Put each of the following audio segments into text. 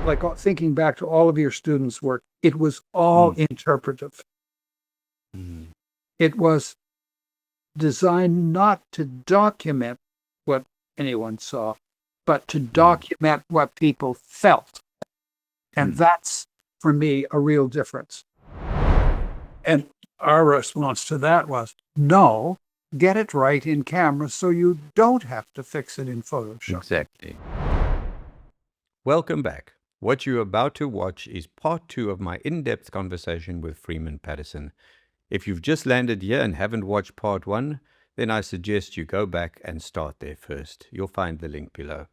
like thinking back to all of your students' work, it was all interpretive. Mm. It was designed not to document what anyone saw, but to document what people felt. And that's, for me, a real difference. And our response to that was, no, get it right in camera so you don't have to fix it in Photoshop. Exactly. Welcome back. What you're about to watch is part 2 of my in-depth conversation with Freeman Patterson. If you've just landed here and haven't watched part 1, then I suggest you go back and start there first. You'll find the link below.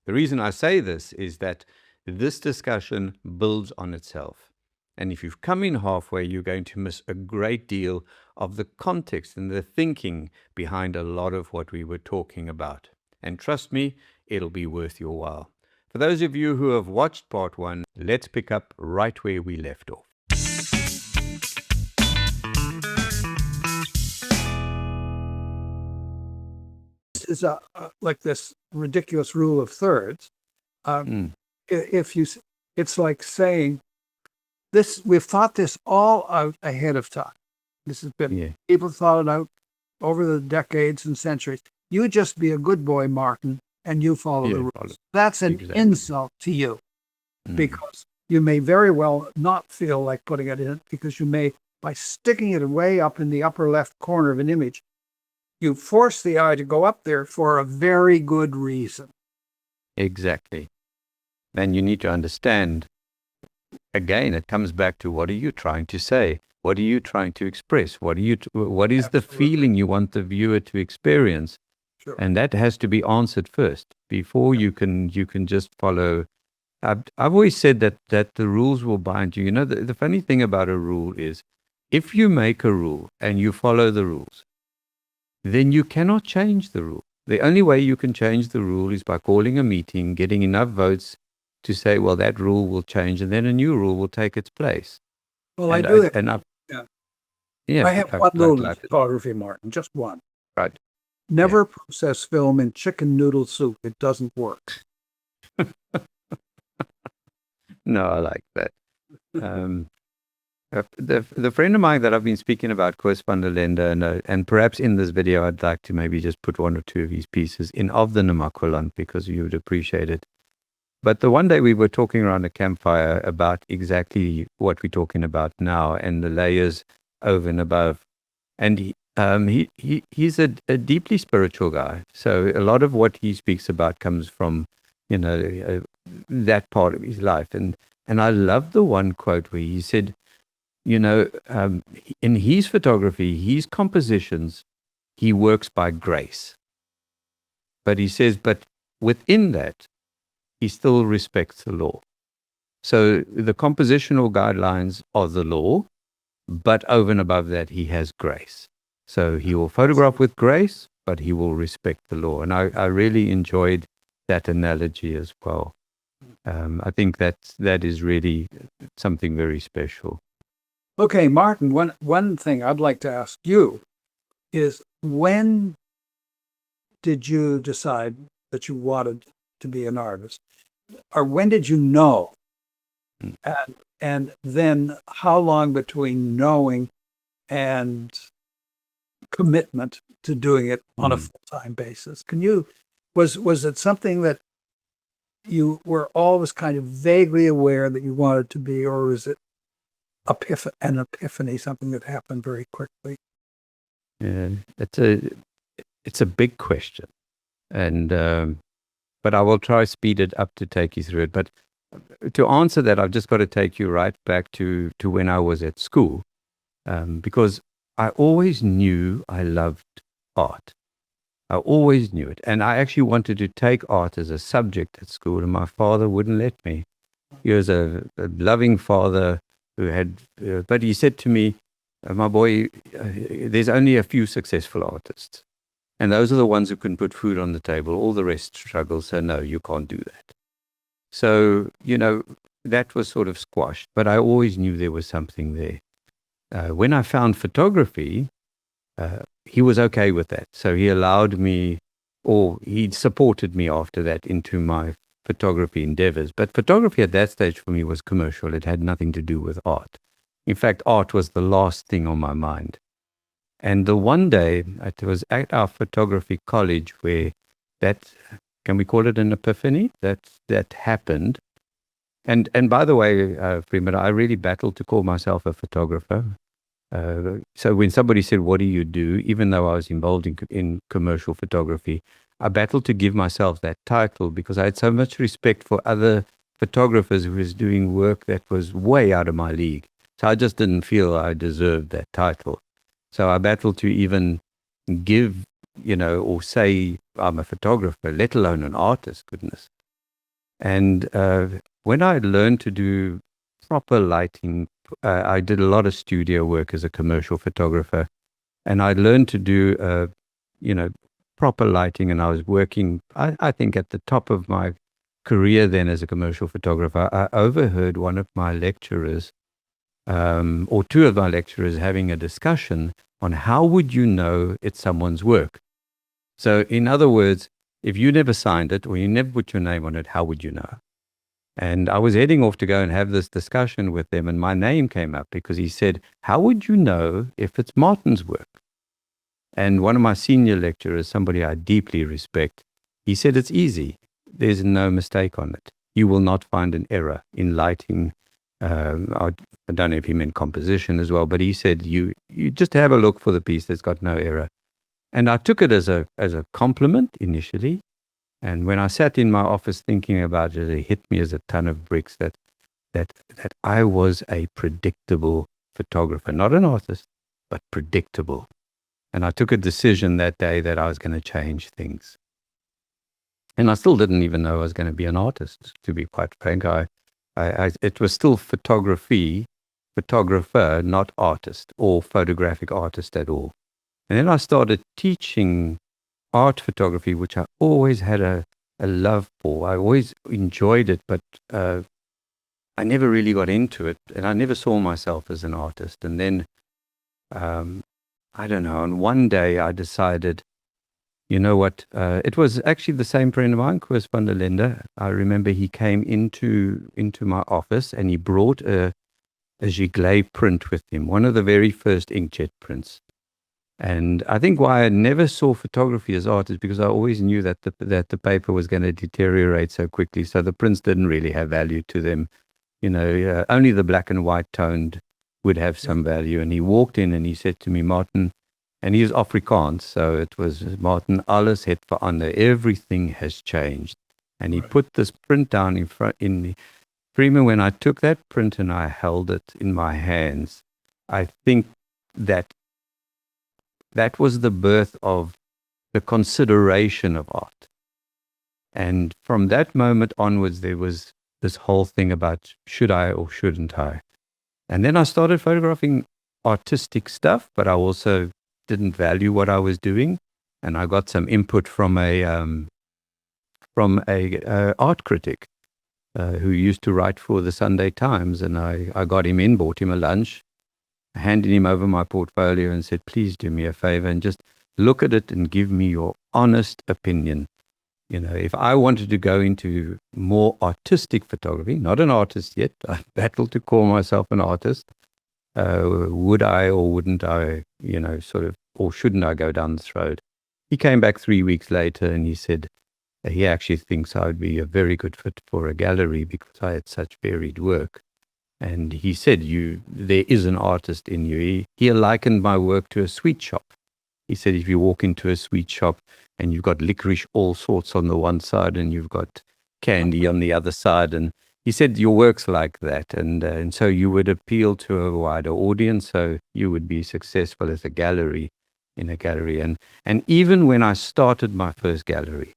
The reason I say this is that this discussion builds on itself. And if you've come in halfway, you're going to miss a great deal of the context and the thinking behind a lot of what we were talking about. And trust me, it'll be worth your while. For those of you who have watched part 1, let's pick up right where we left off. Is like this ridiculous rule of thirds. It's like saying this. We've thought this all out ahead of time. This has been people thought it out over the decades and centuries. You just be a good boy, Martin, and you follow the rules. That's an insult to you, because you may very well not feel like putting it in, because you may, by sticking it way up in the upper left corner of an image, you force the eye to go up there for a very good reason. Exactly. Then you need to understand, again, it comes back to, what are you trying to say? What are you trying to express? What is the feeling you want the viewer to experience? Sure. And that has to be answered first before you can just follow. I've always said that the rules will bind you. You know, the funny thing about a rule is, if you make a rule and you follow the rules, then you cannot change the rule. The only way you can change the rule is by calling a meeting, getting enough votes to say, well, that rule will change, and then a new rule will take its place. Well, I do it. Yeah, I have one rule in photography, Martin, just one. Right. Never process film in chicken noodle soup. It doesn't work. No, I like that. The friend of mine that I've been speaking about, Koos van der Lende, and perhaps in this video, I'd like to maybe just put one or two of his pieces in of the Namaqualand, because you would appreciate it. But the one day we were talking around a campfire about exactly what we're talking about now, and the layers over and above. And he's a deeply spiritual guy. So a lot of what he speaks about comes from, that part of his life. And I love the one quote where he said, in his photography, his compositions, he works by grace. But he says, but within that, he still respects the law. So the compositional guidelines are the law, but over and above that, he has grace. So he will photograph with grace, but he will respect the law. And I really enjoyed that analogy as well. I think that is really something very special. Okay, Martin, one thing I'd like to ask you is, when did you decide that you wanted to be an artist? Or when did you know? And then how long between knowing and commitment to doing it on a full-time basis? Was it something that you were always kind of vaguely aware that you wanted to be, or is it an epiphany, something that happened very quickly? Yeah, it's a big question, and but I will try speed it up to take you through it. But to answer that, I've just got to take you right back to when I was at school, because I always knew I loved art. I always knew it, and I actually wanted to take art as a subject at school, and my father wouldn't let me. He was a loving father who had, but he said to me, my boy, there's only a few successful artists, and those are the ones who can put food on the table. All the rest struggle, so no, you can't do that. So, that was sort of squashed, but I always knew there was something there. When I found photography, he was okay with that. So he allowed me, or he supported me after that into my photography endeavors. But photography at that stage for me was commercial. It had nothing to do with art. In fact, art was the last thing on my mind. And the one day, it was at our photography college where that, can we call it an epiphany? That happened. And by the way, Freeman, I really battled to call myself a photographer. So when somebody said, "What do you do?" even though I was involved in commercial photography, I battled to give myself that title because I had so much respect for other photographers who was doing work that was way out of my league. So I just didn't feel I deserved that title. So I battled to even give, or say I'm a photographer, let alone an artist, goodness. And when I learned to do proper lighting, I did a lot of studio work as a commercial photographer, and I learned to do, proper lighting. And I was working, I think, at the top of my career then as a commercial photographer. I overheard one of my lecturers, or two of my lecturers, having a discussion on how would you know it's someone's work. So, in other words, if you never signed it or you never put your name on it, how would you know? And I was heading off to go and have this discussion with them, and my name came up because he said, "How would you know if it's Martin's work?" And one of my senior lecturers, somebody I deeply respect, he said, "It's easy. There's no mistake on it. You will not find an error in lighting." I don't know if he meant composition as well, but he said, you just have a look for the piece that's got no error. And I took it as a compliment initially. And when I sat in my office thinking about it, it hit me as a ton of bricks that I was a predictable photographer, not an artist, but predictable. And I took a decision that day that I was going to change things. And I still didn't even know I was going to be an artist, to be quite frank. It was still photographer, not artist or photographic artist at all. And then I started teaching art photography, which I always had a love for. I always enjoyed it, but I never really got into it, and I never saw myself as an artist. And then, I don't know, and one day I decided, you know what, it was actually the same friend of mine, Koos van der Linde. I remember he came into my office and he brought a Giglet print with him, one of the very first inkjet prints. And I think why I never saw photography as art is because I always knew that the paper was going to deteriorate so quickly. So the prints didn't really have value to them. Only the black and white toned would have some value. And he walked in and he said to me, "Martin," and he was Afrikaans, so it was, "Martin, alles het verander. Everything has changed." And he put this print down in front in me. Freeman, when I took that print and I held it in my hands, I think that was the birth of the consideration of art. And from that moment onwards, there was this whole thing about should I or shouldn't I? And then I started photographing artistic stuff, but I also didn't value what I was doing. And I got some input from a art critic who used to write for the Sunday Times. And I got him in, bought him a lunch, handed him over my portfolio and said, "Please do me a favor and just look at it and give me your honest opinion. If I wanted to go into more artistic photography, not an artist yet, I battled to call myself an artist, would I or wouldn't I, or shouldn't I go down this road?" He came back 3 weeks later and he said he actually thinks I would be a very good fit for a gallery because I had such varied work. And he said, there is an artist in you. He likened my work to a sweet shop. He said, if you walk into a sweet shop and you've got licorice all sorts on the one side and you've got candy on the other side, and he said, your work's like that. And so you would appeal to a wider audience, so you would be successful as in a gallery. And even when I started my first gallery,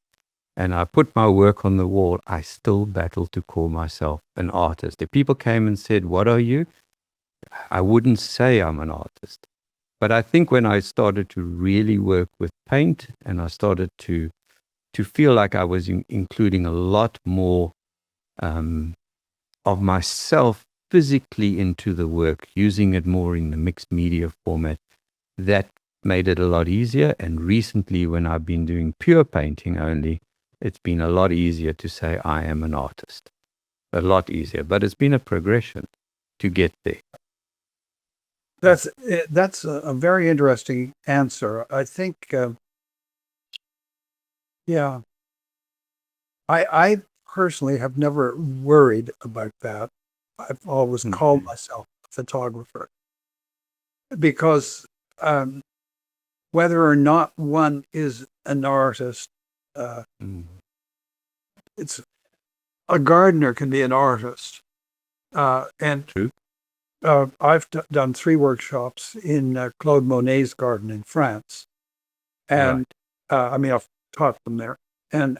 and I put my work on the wall, I still battled to call myself an artist. If people came and said, "What are you?" I wouldn't say I'm an artist. But I think when I started to really work with paint and I started to feel like I was including a lot more of myself physically into the work, using it more in the mixed media format, that made it a lot easier. And recently, when I've been doing pure painting only, it's been a lot easier to say I am an artist. A lot easier, but it's been a progression to get there. That's a very interesting answer. I think, yeah, I personally have never worried about that. I've always called myself a photographer because whether or not one is an artist, it's a gardener can be an artist. And True. I've done 3 workshops in Claude Monet's garden in France, and I mean I've taught them there. And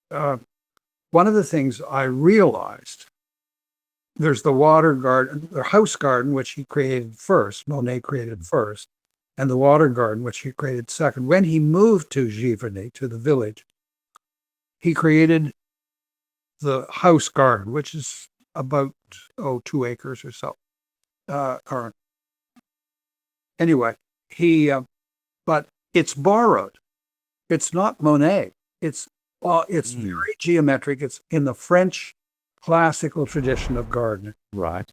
one of the things I realized, there's the water garden, the house garden, which he created first, Monet created first, and the water garden, which he created second. When he moved to Giverny, to the village, he created the house garden, which is about 2 acres or so. Or anyway, but it's borrowed. It's not Monet. It's very geometric. It's in the French classical tradition of gardening. Right.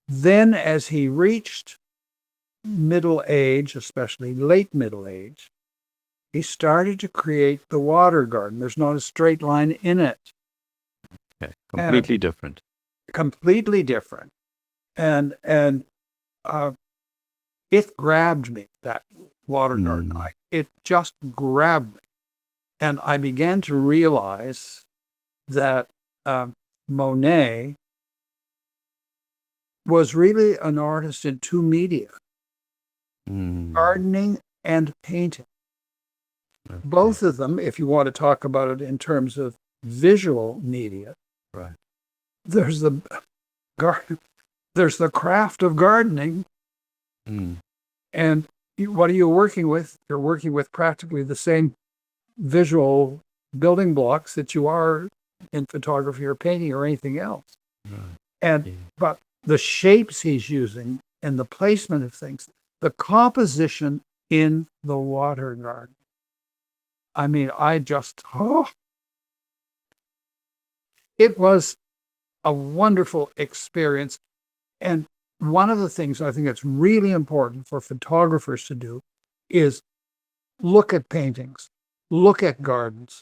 Then, as he reached middle age, especially late middle age, he started to create the water garden. There's not a straight line in it. Okay. Completely different. And it grabbed me, that water garden. It just grabbed me. And I began to realize that Monet was really an artist in 2 media, gardening and painting. Okay. Both of them, if you want to talk about it in terms of visual media, right. There's the craft of gardening, and what are you working with? You're working with practically the same visual building blocks that you are in photography or painting or anything else. Right. But the shapes he's using and the placement of things, the composition in the water garden. I mean, it was a wonderful experience. And one of the things I think it's really important for photographers to do is look at paintings, look at gardens,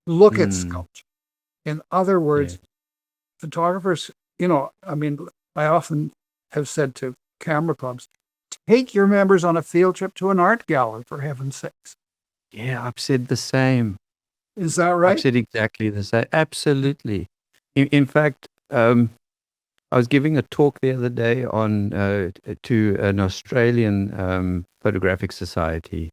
look at sculpture. In other words, photographers, I mean, I often have said to camera clubs, take your members on a field trip to an art gallery, for heaven's sakes. Yeah, I've said the same. Is that right? I've said exactly the same. Absolutely. In fact, I was giving a talk the other day to an Australian photographic society.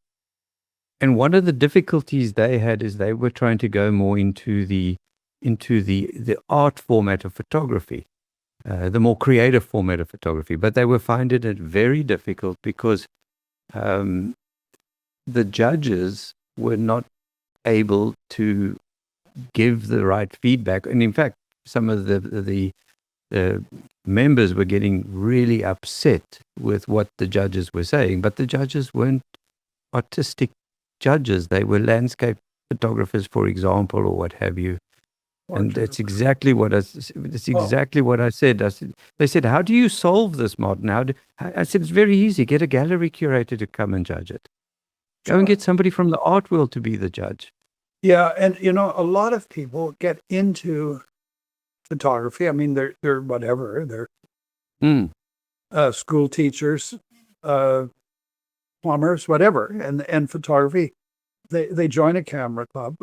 And one of the difficulties they had is they were trying to go more into the art format of photography, the more creative format of photography. But they were finding it very difficult because the judges were not able to give the right feedback. And in fact, some of the members were getting really upset with what the judges were saying. But the judges weren't artistic judges. They were landscape photographers, for example, or what have you. And that's exactly what I said. They said, how do you solve this, Martin? I said, it's very easy. Get a gallery curator to come and judge it. Go and get somebody from the art world to be the judge. Yeah, and a lot of people get into photography. I mean, they're whatever. They're school teachers, plumbers, whatever, and photography. They join a camera club,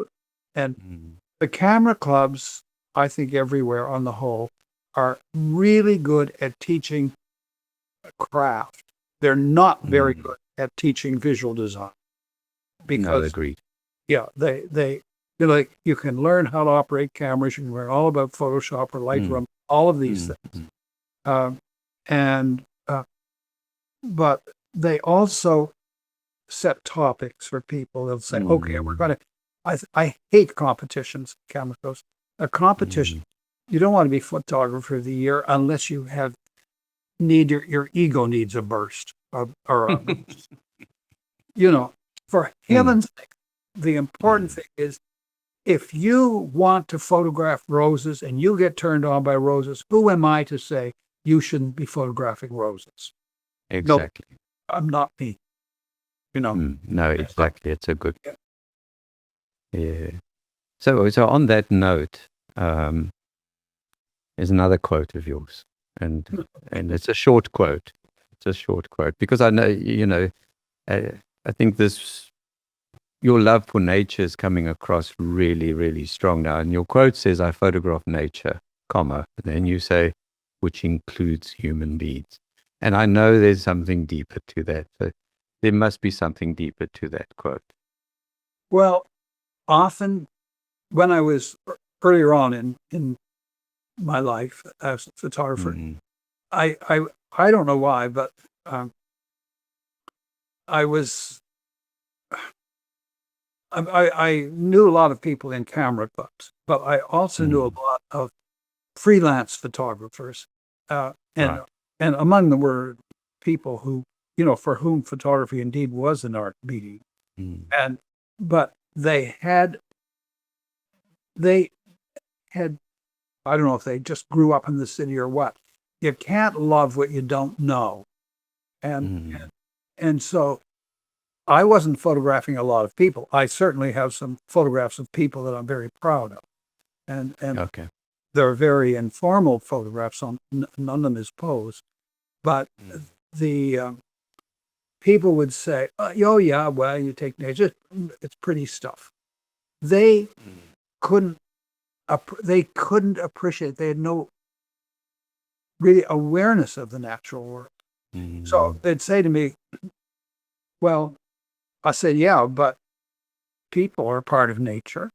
and the camera clubs, I think everywhere on the whole, are really good at teaching craft. They're not very good at teaching visual design. Because, agreed. Yeah, they like, you can learn how to operate cameras. You can learn all about Photoshop or Lightroom, all of these things. But they also set topics for people. They'll say, okay, we're going to, I hate competitions, camera shows. A competition, you don't want to be photographer of the year unless you your ego needs a burst or a boost. For heaven's sake, the important thing is if you want to photograph roses and you get turned on by roses, who am I to say you shouldn't be photographing roses? Exactly. No, I'm not me. No, exactly. It's a good. Yeah. Yeah. So on that note, there's another quote of yours, and it's a short quote. It's a short quote because I know I think your love for nature is coming across really, really strong now. And your quote says, "I photograph nature, comma." And then you say, "which includes human beings." And I know there's something deeper to that. So there must be something deeper to that quote. Well, often when I was earlier on in my life as a photographer, Mm, I don't know why, but I was I knew a lot of people in camera clubs, but I also knew a lot of freelance photographers, and right. and among them were people who, for whom photography indeed was an art medium, Mm, and but they had I don't know if they just grew up in the city or what. You can't love what you don't know, and mm, and so I wasn't photographing a lot of people. I certainly have some photographs of people that I'm very proud of, and okay. they're very informal photographs. None of them is posed, but the people would say, "Oh yeah, well you take nature, it's pretty stuff." They couldn't they couldn't appreciate. They had no really awareness of the natural world. So Mm, they'd say to me, "Well," I said, "Yeah, but people are part of nature,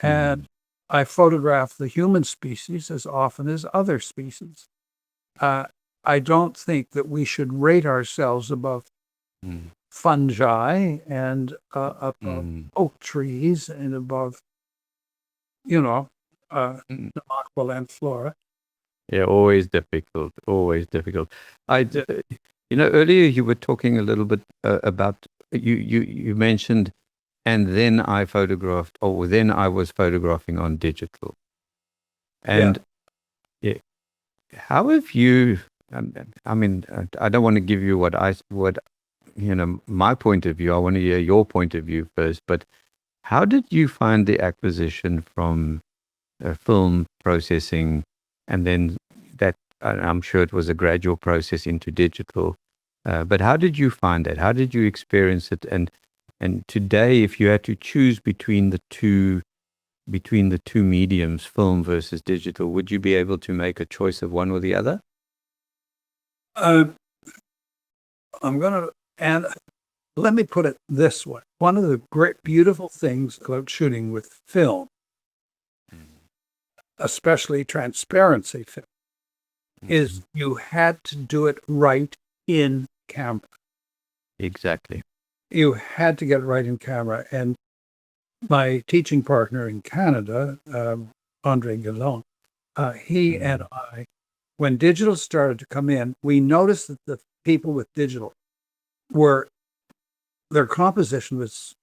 mm, and I photograph the human species as often as other species. Uh, I don't think that we should rate ourselves above mm, fungi and above mm, oak trees and above, you know, mm. the aqualand flora." Yeah, always difficult. Always difficult. I, Yeah, earlier you were talking a little bit about you mentioned, and then I photographed, or then I was photographing on digital. yeah. And yeah, how have you? I mean, I don't want to give you what my point of view. I want to hear your point of view first. But how did you find the acquisition from film processing, and then that I'm sure it was a gradual process into digital. But how did you find that? How did you experience it? And today, if you had to choose between the two mediums, film versus digital, would you be able to make a choice of one or the other? Uh, I'm going to, and let me put it this way. One of the great, beautiful things about shooting with film, especially transparency film, is Mhm. you had to do it right in camera. Exactly. You had to get it right in camera. And my teaching partner in Canada, Andre Guillon, he and Mm. I, when digital started to come in, we noticed that the people with digital were, their composition was,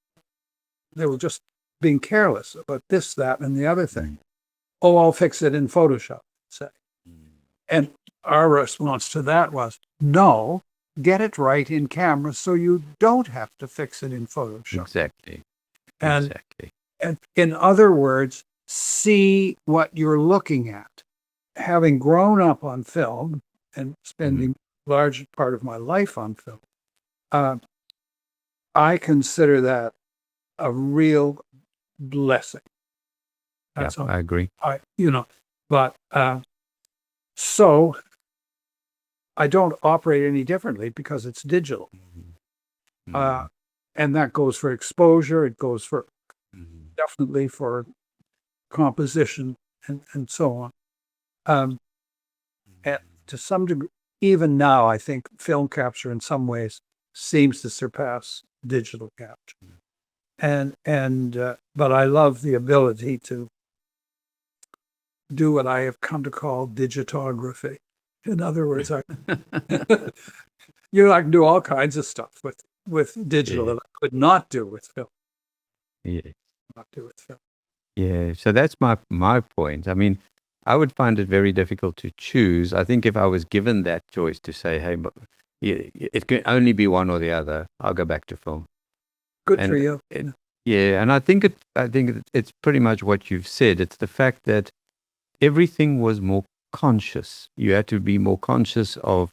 they were just being careless about this, that, and the other thing. Mm. Oh, I'll fix it in Photoshop, say. Mm. And our response to that was, no, get it right in camera so you don't have to fix it in Photoshop. Exactly. And, Exactly. and in other words, see what you're looking at. Having grown up on film and Mm. spending a large part of my life on film, uh, I consider that a real blessing. Yeah, That's all. I agree. But so I don't operate any differently because it's digital. Mhm. Uh, Mhm. and that goes for exposure. It goes for Mhm. definitely for composition and so on. Um, and to some degree, even now, I think film capture in some ways seems to surpass digital capture. But I love the ability to do what I have come to call digitography. In other words, I I can do all kinds of stuff with digital Yeah. that I could not do with film. Yeah. Not do with film. Yeah, so that's my point. I mean, I would find it very difficult to choose. I think if I was given that choice to say, hey, but it can only be one or the other, I'll go back to film. Good for And you. yeah, and I think it's pretty much what you've said. It's the fact that everything was more conscious. You had to be more conscious of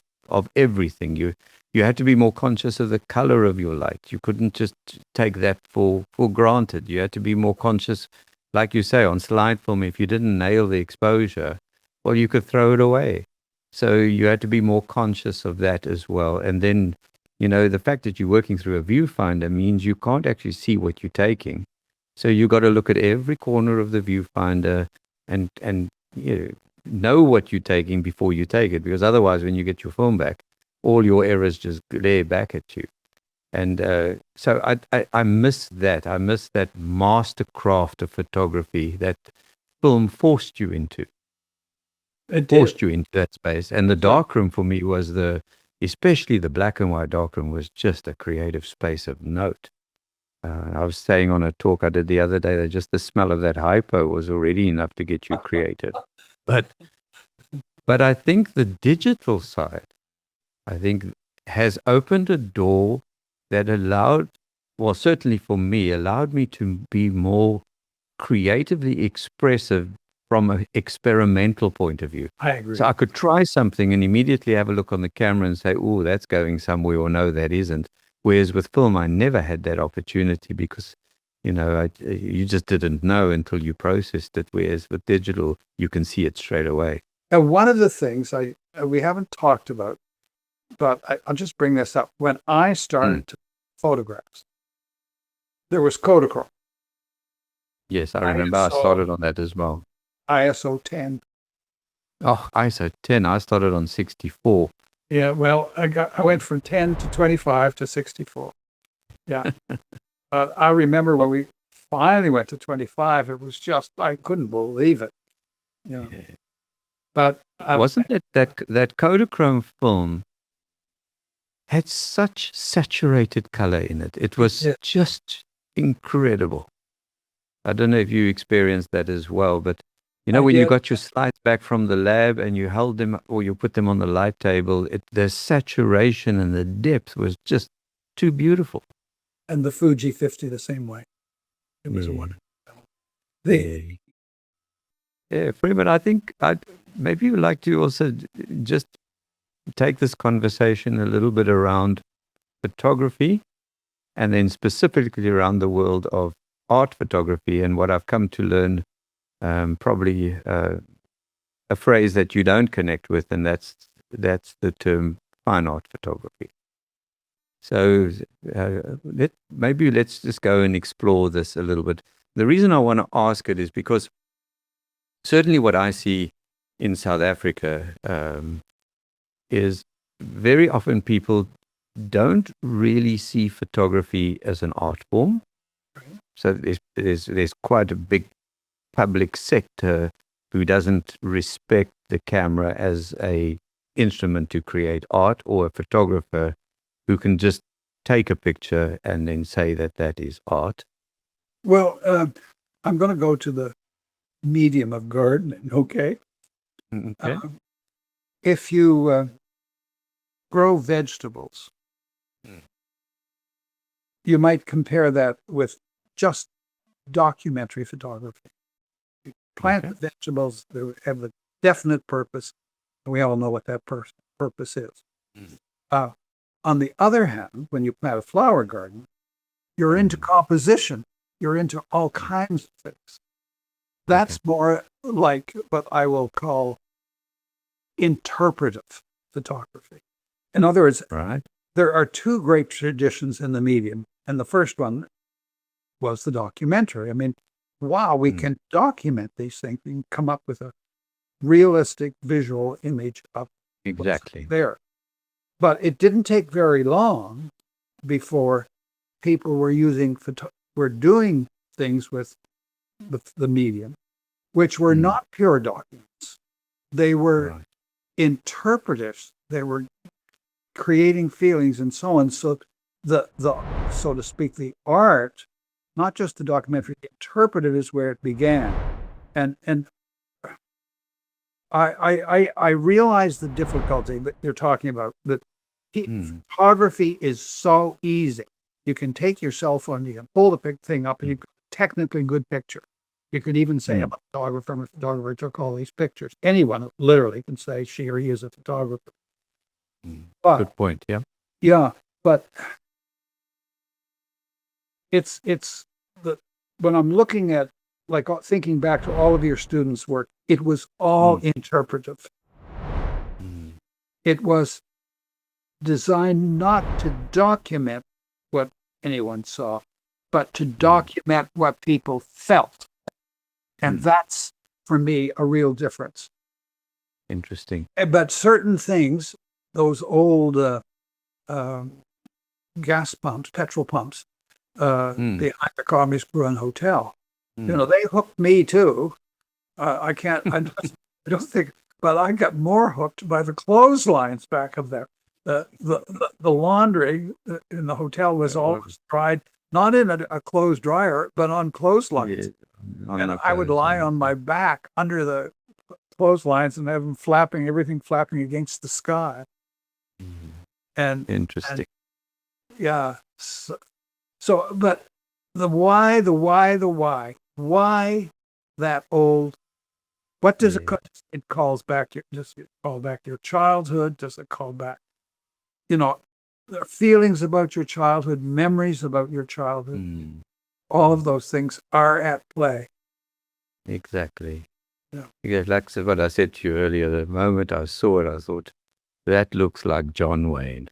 everything. You had to be more conscious of the color of your light. You couldn't just take that for granted. You had to be more conscious, like you say, on slide film. If you didn't nail the exposure, well, you could throw it away. So you had to be more conscious of that as well. And then, the fact that you're working through a viewfinder means you can't actually see what you're taking. So you got to look at every corner of the viewfinder and know what you're taking before you take it, because otherwise, when you get your film back, all your errors just glare back at you. And so I miss that. I miss that mastercraft of photography that film forced you into. It Forced did. you into that space. And the darkroom for me was especially the black and white darkroom was just a creative space of note. I was saying on a talk I did the other day that just the smell of that hypo was already enough to get you creative. But I think the digital side, I think, has opened a door that certainly for me, allowed me to be more creatively expressive from an experimental point of view. I agree. So I could try something and immediately have a look on the camera and say, oh, that's going somewhere, or no, that isn't. Whereas with film, I never had that opportunity because, you just didn't know until you processed it. Whereas with digital, you can see it straight away. And one of the things we haven't talked about, but I'll just bring this up. When I started to photographs, there was Kodachrome. Yes, I remember I started on that as well. ISO 10. Oh, ISO 10. I started on 64. Yeah, well, I went from 10 to 25 to 64. Yeah. I remember when we finally went to 25, it was just, I couldn't believe it. Yeah. But wasn't it that Kodachrome film had such saturated color in it? It was just incredible. I don't know if you experienced that as well, but when you got your slides back from the lab and you held them or you put them on the light table, the saturation and the depth was just too beautiful. And the Fuji 50 the same way. It was a wonderful. Yeah, Freeman, I think maybe you'd like to also just take this conversation a little bit around photography and then specifically around the world of art photography and what I've come to learn, probably a phrase that you don't connect with, and that's the term fine art photography. So let's just go and explore this a little bit. The reason I want to ask it is because certainly what I see in South Africa is very often people don't really see photography as an art form. So there's quite a big public sector who doesn't respect the camera as a instrument to create art, or a photographer who can just take a picture and then say that is art. Well, I'm going to go to the medium of gardening, okay? Okay. If you grow vegetables, you might compare that with just documentary photography. You plant vegetables that have a definite purpose, and we all know what that purpose is. On the other hand, when you plant a flower garden, you're into composition. You're into all kinds of things. That's more like what I will call interpretive photography. In other words, there are two great traditions in the medium, and the first one was the documentary. I mean, wow, we can document these things. We can come up with a realistic visual image of what's there. But it didn't take very long before people were doing things with the medium, which were not pure documents. They were interpretives. They were creating feelings and so on. So the so to speak, the art not just the documentary, the interpretive is where it began. And I realize the difficulty that you're talking about, that photography is so easy. You can take your cell phone, you can pull the thing up, and you can technically good picture. You could even say I'm a photographer took all these pictures. Anyone literally can say she or he is a photographer. But, good point. Yeah. Yeah, but it's when I'm looking at, like, thinking back to all of your students' work, it was all interpretive. It was designed not to document what anyone saw, but to document what people felt. And that's, for me, a real difference. Interesting. But certain things, those old gas pumps, petrol pumps, behind the Communist Bruin Hotel, they hooked me too. I don't think, but I got more hooked by the clotheslines back of there. The laundry in the hotel was always dried, not in a clothes dryer, but on clotheslines. And I would lie on my back under the clotheslines and have them everything flapping against the sky. And interesting. Yeah. So, but the why that old, what does it calls back? Does it call back your childhood? Does it call back, the feelings about your childhood, memories about your childhood? All of those things are at play. Exactly. Yeah. Because like what I said to you earlier, the moment I saw it, I thought, that looks like John Wayne.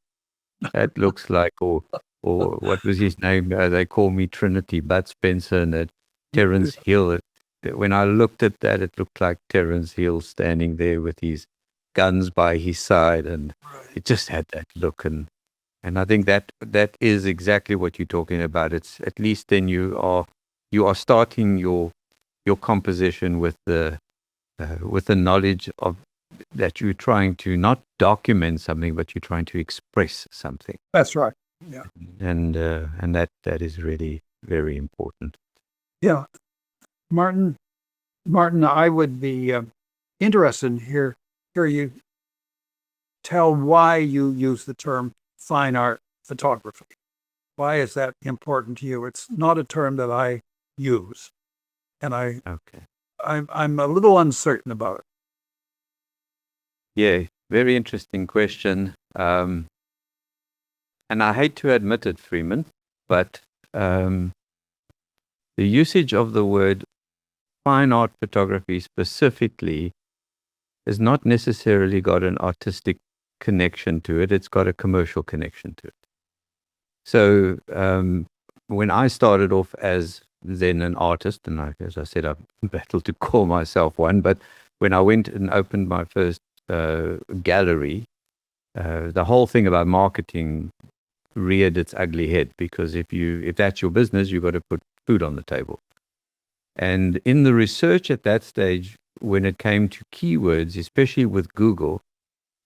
That looks like, or what was his name? They call me Trinity, Bud Spencer, and Terence Hill. When I looked at that, it looked like Terence Hill standing there with his guns by his side, and it just had that look. And I think that is exactly what you're talking about. It's at least then you are starting your composition with the knowledge of that you're trying to not document something, but you're trying to express something. That's right. Yeah. And that is really very important. Yeah. Martin, I would be interested in hear you tell why you use the term fine art photography. Why is that important to you? It's not a term that I use, and I'm a little uncertain about it. Yeah, very interesting question. And I hate to admit it, Freeman, but the usage of the word fine art photography specifically has not necessarily got an artistic connection to it. It's got a commercial connection to it. So when I started off as then an artist, and as I said, I've battled to call myself one, but when I went and opened my first gallery, the whole thing about marketing reared its ugly head, because if that's your business, you've got to put food on the table. And in the research at that stage, when it came to keywords, especially with Google,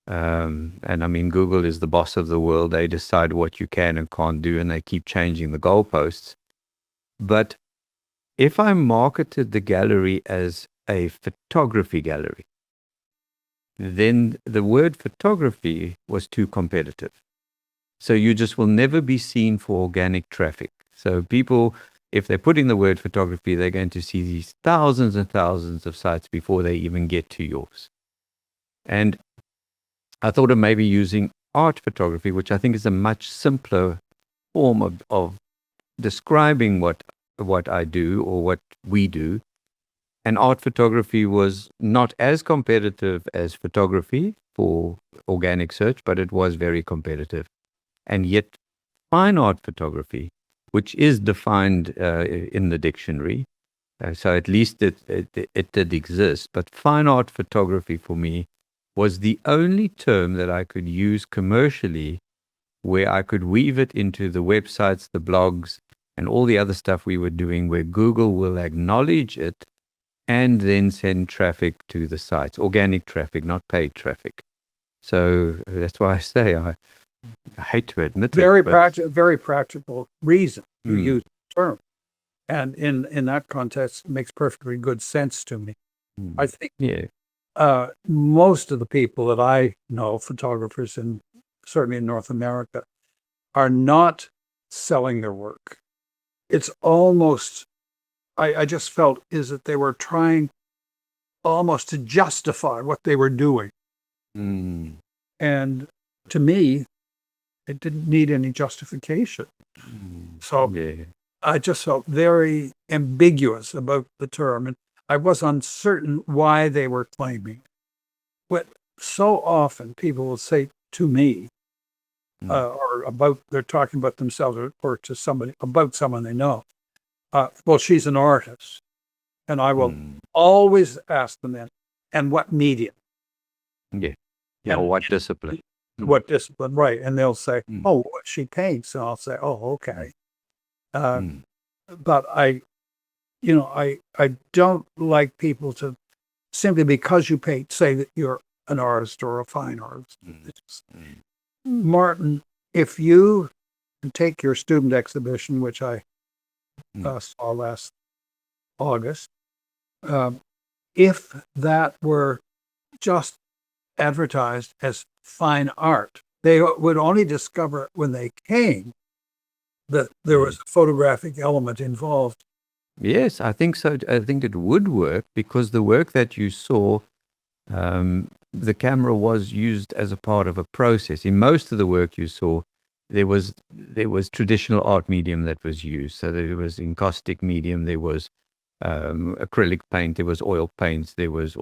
and I mean, Google is the boss of the world. They decide what you can and can't do, and they keep changing the goalposts. But if I marketed the gallery as a photography gallery, then the word photography was too competitive. So you just will never be seen for organic traffic. So people, if they're putting the word photography, they're going to see these thousands and thousands of sites before they even get to yours. And I thought of maybe using art photography, which I think is a much simpler form of describing what I do or what we do. And art photography was not as competitive as photography for organic search, but it was very competitive. And yet fine art photography, which is defined in the dictionary, so at least it did exist, but fine art photography for me was the only term that I could use commercially where I could weave it into the websites, the blogs, and all the other stuff we were doing, where Google will acknowledge it and then send traffic to the sites, organic traffic, not paid traffic. So that's why I say I hate to admit very practical reason you use the term. And in that context, it makes perfectly good sense to me. I think most of the people that I know, photographers, and certainly in North America, are not selling their work. It's almost, I just felt, is that they were trying almost to justify what they were doing. And to me, it didn't need any justification. So I just felt very ambiguous about the term, and I was uncertain why they were claiming. But so often people will say to me, they're talking about themselves or to somebody, about someone they know, well, she's an artist. And I will always ask them then, and what medium? Or what discipline? What discipline, right. And they'll say, oh, she paints. And I'll say, oh, okay. But I don't like people to, simply because you paint, say that you're an artist or a fine artist. Martin, if you take your student exhibition, which I saw last August, if that were just advertised as fine art, they would only discover it when they came that there was a photographic element involved. Yes, I think so. I think it would work because the work that you saw, the camera was used as a part of a process. In most of the work you saw, there was traditional art medium that was used. So there was encaustic medium, there was acrylic paint, there was oil paints, there was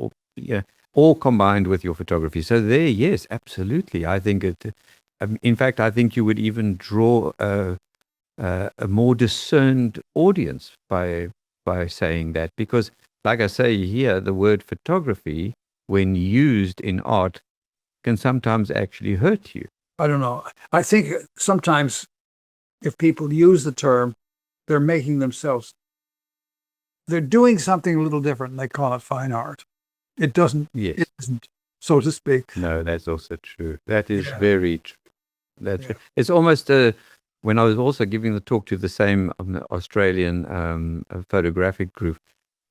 all combined with your photography. So there, yes, absolutely. I think in fact, I think you would even draw a more discerned audience by saying that, because like I say here, the word photography, when used in art, can sometimes actually hurt you. I don't know. I think sometimes if people use the term, they're making themselves, they're doing something a little different and they call it fine art. It isn't, so to speak. No, that's also true. That is very true. It's almost when I was also giving the talk to the same Australian photographic group,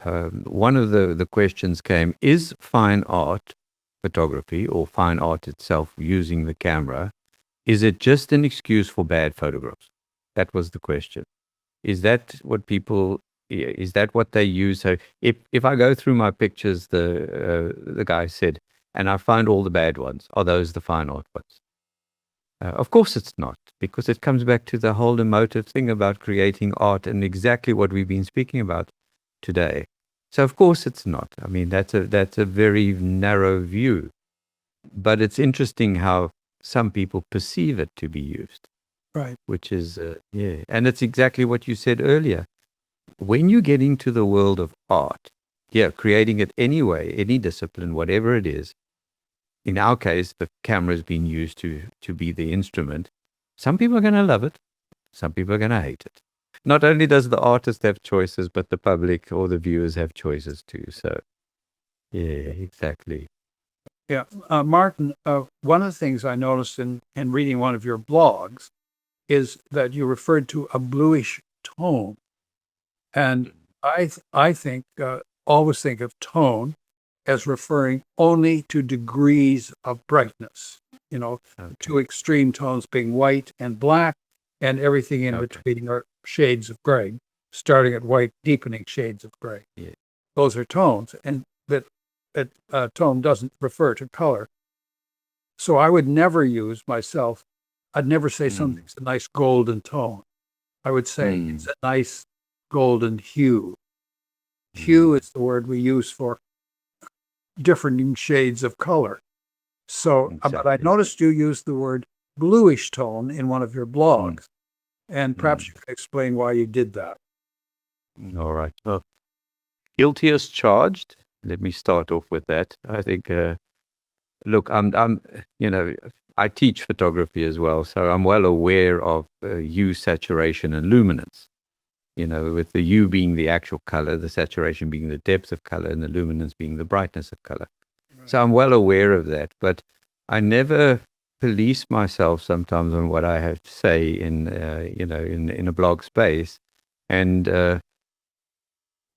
one of the questions came, is fine art photography or fine art itself using the camera, is it just an excuse for bad photographs? That was the question. Is that what they use? So if I go through my pictures, the guy said, and I find all the bad ones, are those the fine art ones? Of course it's not, because it comes back to the whole emotive thing about creating art and exactly what we've been speaking about today. So of course it's not. I mean, that's a very narrow view, but it's interesting how some people perceive it to be used. Right. Which is, and it's exactly what you said earlier. When you get into the world of art, creating it anyway, any discipline, whatever it is, in our case, the camera has been used to be the instrument. Some people are going to love it. Some people are going to hate it. Not only does the artist have choices, but the public or the viewers have choices too. So, exactly. Yeah. Martin, one of the things I noticed in reading one of your blogs is that you referred to a bluish tone. And I always think of tone as referring only to degrees of brightness, two extreme tones being white and black, and everything in between are shades of gray, starting at white, deepening shades of gray. Yeah. Those are tones, and that tone doesn't refer to color. So I would never I'd never say something's a nice golden tone. I would say it's a nice golden hue. Hue is the word we use for different shades of color. So, but I noticed you used the word bluish tone in one of your blogs, and perhaps you could explain why you did that. All right. Well, guilty as charged. Let me start off with that. I think, look, I teach photography as well, so I'm well aware of hue, saturation, and luminance. With the hue being the actual color, the saturation being the depth of color, and the luminance being the brightness of color. Right. So I'm well aware of that, but I never police myself sometimes on what I have to say in a blog space. And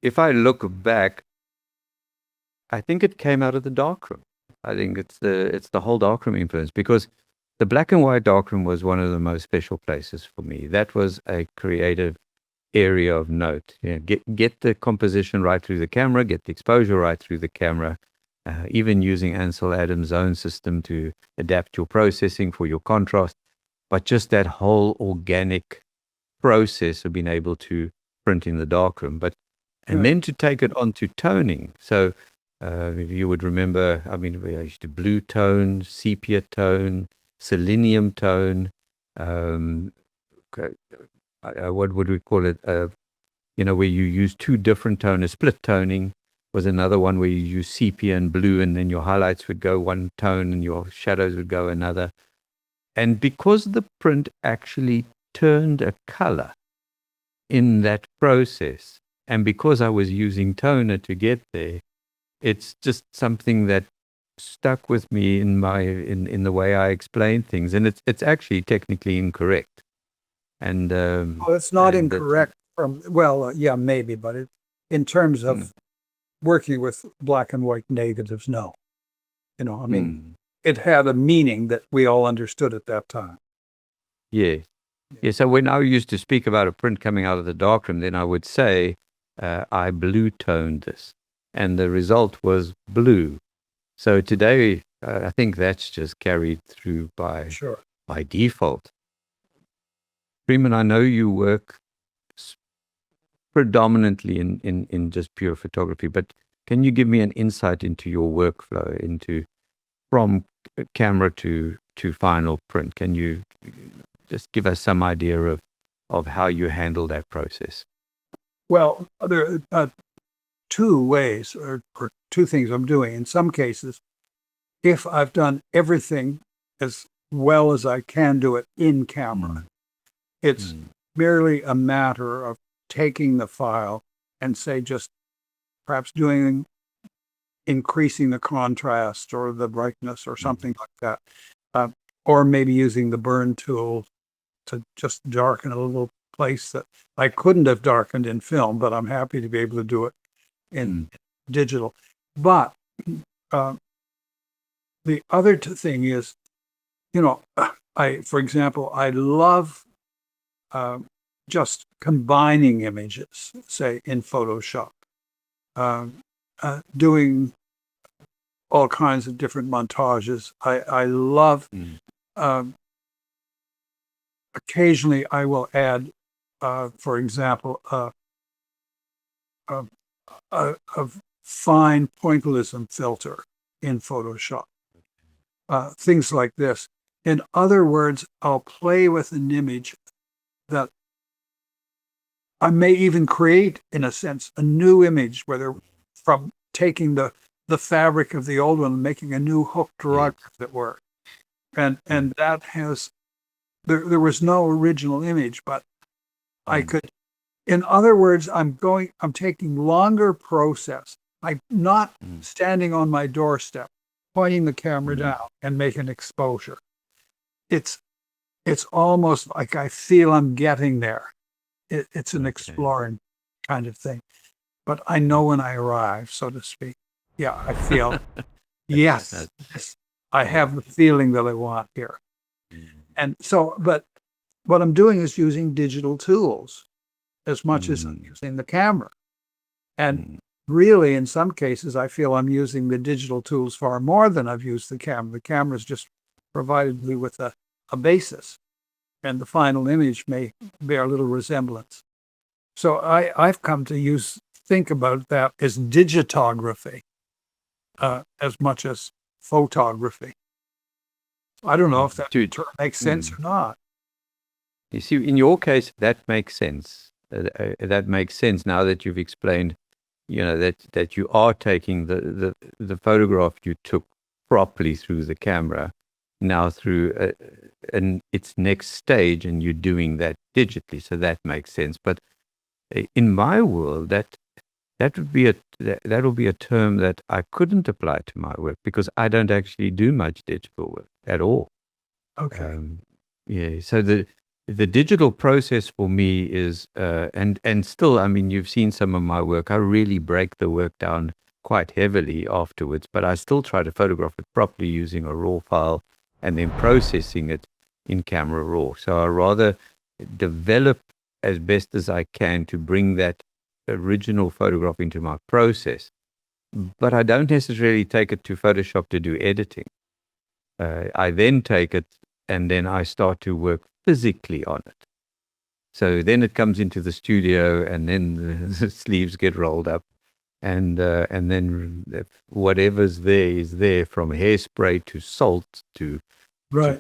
if I look back, I think it came out of the darkroom. I think it's the whole darkroom influence, because the black and white darkroom was one of the most special places for me. That was a creative area of note. Get the composition right through the camera, get the exposure right through the camera, even using Ansel Adams' own system to adapt your processing for your contrast, but just that whole organic process of being able to print in the darkroom. And then to take it onto toning. So if you would remember, I mean, we used to blue tone, sepia tone, selenium tone, what would we call it? Where you use two different toners. Split toning was another one where you use sepia and blue, and then your highlights would go one tone and your shadows would go another. And because the print actually turned a color in that process, and because I was using toner to get there, it's just something that stuck with me in the way I explain things, and it's actually technically incorrect. And it's not incorrect yeah, maybe, but in terms of working with black and white negatives, no. I mean, it had a meaning that we all understood at that time. Yeah. So when I used to speak about a print coming out of the darkroom, then I would say I blue toned this, and the result was blue. So today, I think that's just carried through by default. Freeman, I know you work predominantly in just pure photography, but can you give me an insight into your workflow, from camera to final print? Can you just give us some idea of how you handle that process? Well, there are two ways or two things I'm doing. In some cases, if I've done everything as well as I can do it in camera, it's merely a matter of taking the file and say just perhaps increasing the contrast or the brightness or something like that, or maybe using the burn tool to just darken a little place that I couldn't have darkened in film, but I'm happy to be able to do it in digital. But the other thing is, for example, I love just combining images, say in Photoshop, doing all kinds of different montages. I love, occasionally I will add, for example, a fine pointillism filter in Photoshop. Things like this. In other words, I'll play with an image that I may even create, in a sense, a new image, whether from taking the fabric of the old one and making a new hooked rug, as it were. And that has, there was no original image, but I could, in other words, I'm taking longer process. I'm not standing on my doorstep, pointing the camera down and making exposure. It's almost like I feel I'm getting there. It's an exploring kind of thing. But I know when I arrive, so to speak. Yeah, I feel, yes, I have the feeling that I want here. And so, but what I'm doing is using digital tools as much as I'm using the camera. And really, in some cases, I feel I'm using the digital tools far more than I've used the camera. The camera's just provided me with a basis, and the final image may bear a little resemblance. So I've come to think about that as digitography as much as photography. I don't know if that term makes sense or not. You see, in your case, that makes sense. That makes sense now that you've explained, that you are taking the photograph you took properly through the camera, now through its next stage, and you're doing that digitally. So that makes sense. But in my world, that would be a term that I couldn't apply to my work, because I don't actually do much digital work at all. Okay. So the digital process for me is, and still, I mean, you've seen some of my work. I really break the work down quite heavily afterwards, but I still try to photograph it properly using a raw file and then processing it in Camera Raw. So I rather develop as best as I can to bring that original photograph into my process, but I don't necessarily take it to Photoshop to do editing. I then take it and then I start to work physically on it. So then it comes into the studio, and then the sleeves get rolled up, and then whatever's there is there, from hairspray to salt to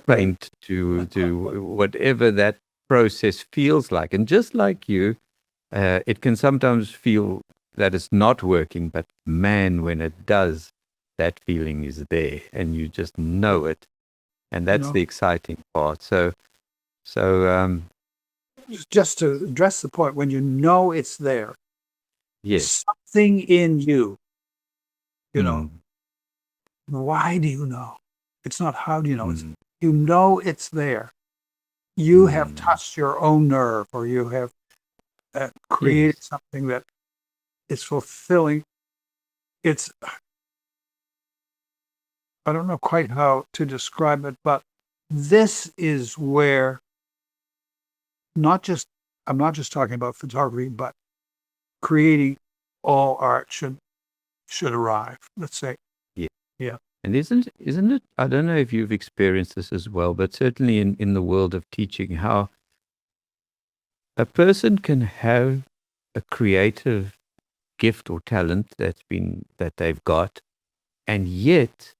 paint to whatever that process feels like. And just like you, it can sometimes feel that it's not working, but man, when it does, that feeling is there, and you just know it, and that's the exciting part. So just to address the point, when you know it's there, yes, something in you, you know, why do you know? It's not how do you know. It's, you know it's there. You have touched your own nerve, or you have created something that is fulfilling. It's, I don't know quite how to describe it, but this is where I'm not just talking about photography, but creating all art should arrive. Let's say. Yeah. And isn't it? I don't know if you've experienced this as well, but certainly in the world of teaching, how a person can have a creative gift or talent that they've got, and yet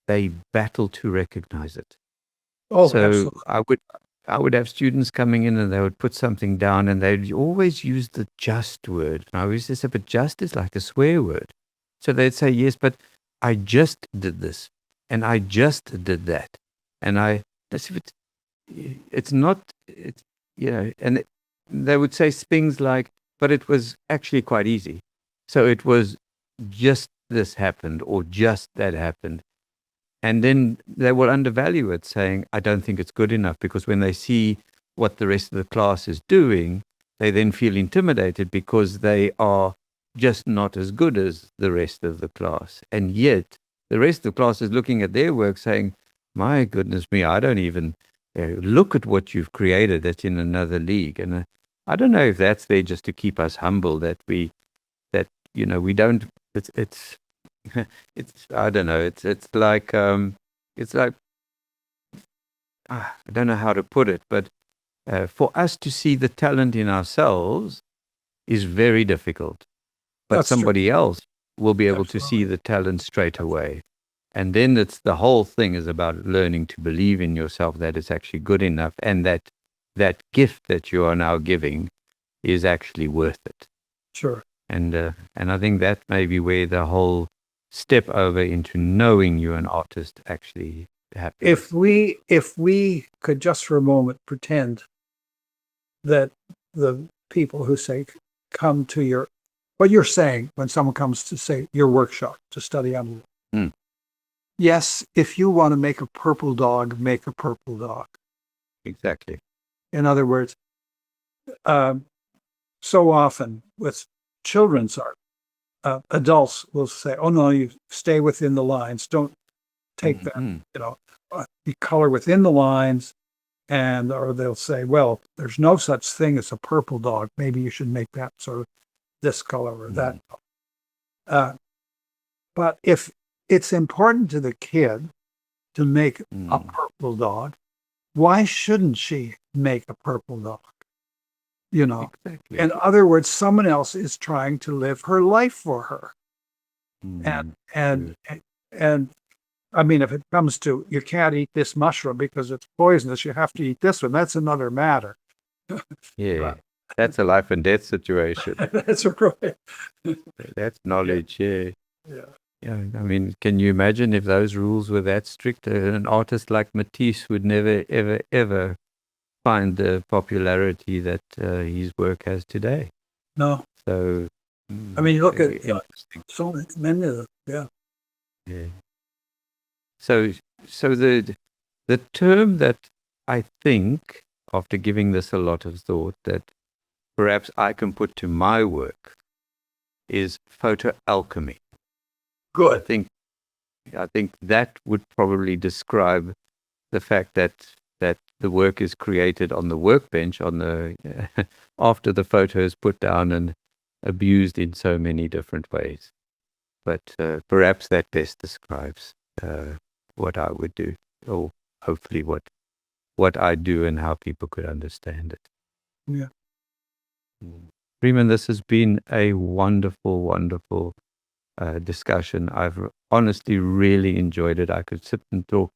they battle to recognize it. Oh, so absolutely. I would have students coming in, and they would put something down, and they'd always use the just word. And I always say, but just is like a swear word. So they'd say, yes, but I just did this, and I just did that. And that's if it's not, it's, and they would say things like, but it was actually quite easy. So it was just this happened, or just that happened. And then they will undervalue it, saying, I don't think it's good enough, because when they see what the rest of the class is doing, they then feel intimidated because they are just not as good as the rest of the class. And yet the rest of the class is looking at their work saying, my goodness me, I don't even look at what you've created. That's in another league. And I don't know if that's there just to keep us humble, that we don't, it's I don't know. It's like I don't know how to put it, but for us to see the talent in ourselves is very difficult. But That's somebody else will be able to Absolutely. see the talent straight away. And then it's the whole thing is about learning to believe in yourself, that it's actually good enough, and that gift that you are now giving is actually worth it. Sure. And I think that may be where the whole step over into knowing you're an artist actually happens. If we could just for a moment pretend that the people who say come to your, what you're saying when someone comes to say your workshop to study on. Yes, if you want to make a purple dog, make a purple dog. Exactly. In other words, so often with children's art, adults will say, "Oh no, you stay within the lines. Don't take that. You color within the lines." And or they'll say, "Well, there's no such thing as a purple dog. Maybe you should make that sort of this color or that." But if it's important to the kid to make a purple dog, why shouldn't she make a purple dog? Exactly. In other words, someone else is trying to live her life for her. And I mean, if it comes to you can't eat this mushroom because it's poisonous, you have to eat this one. That's another matter. Yeah, that's a life and death situation. That's right. That's knowledge. Yeah. Yeah. I mean, can you imagine if those rules were that strict? An artist like Matisse would never, ever, ever find the popularity that his work has today. No. So, I mean, look at interesting. so many of them. Yeah. Yeah. So the term that I think after giving this a lot of thought, that perhaps I can put to my work is photo alchemy. Good. I think that would probably describe the fact that the work is created on the workbench, on the after the photo is put down and abused in so many different ways. But perhaps that best describes what I would do, or hopefully what I do and how people could understand it. Yeah. Freeman, this has been a wonderful, wonderful discussion. I've honestly really enjoyed it. I could sit and talk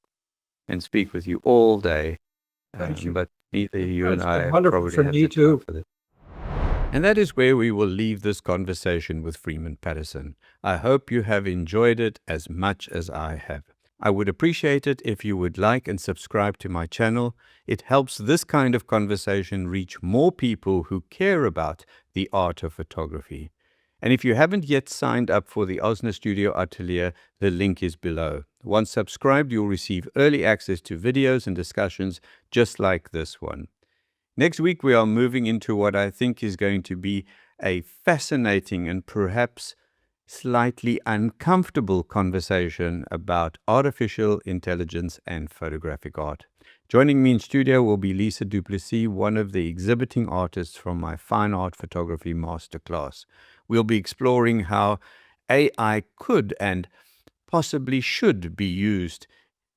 and speak with you all day. Thank you. But neither you and I wonderful probably for have me the time too. for this. And that is where we will leave this conversation with Freeman Patterson. I hope you have enjoyed it as much as I have. I would appreciate it if you would like and subscribe to my channel. It helps this kind of conversation reach more people who care about the art of photography. And if you haven't yet signed up for the Osner Studio Atelier, the link is below. Once subscribed, you'll receive early access to videos and discussions just like this one. Next week, we are moving into what I think is going to be a fascinating and perhaps slightly uncomfortable conversation about artificial intelligence and photographic art. Joining me in studio will be Lisa Duplessis, one of the exhibiting artists from my Fine Art Photography Masterclass. We'll be exploring how AI could and possibly should be used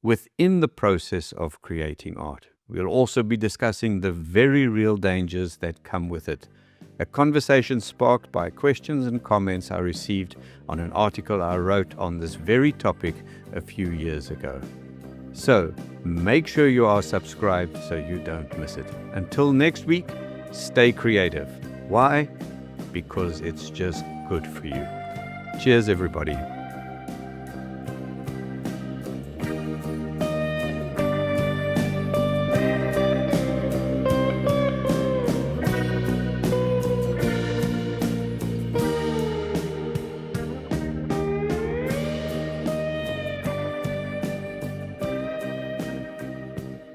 within the process of creating art. We'll also be discussing the very real dangers that come with it. A conversation sparked by questions and comments I received on an article I wrote on this very topic a few years ago. So, make sure you are subscribed so you don't miss it. Until next week, stay creative. Why? Because it's just good for you. Cheers, everybody.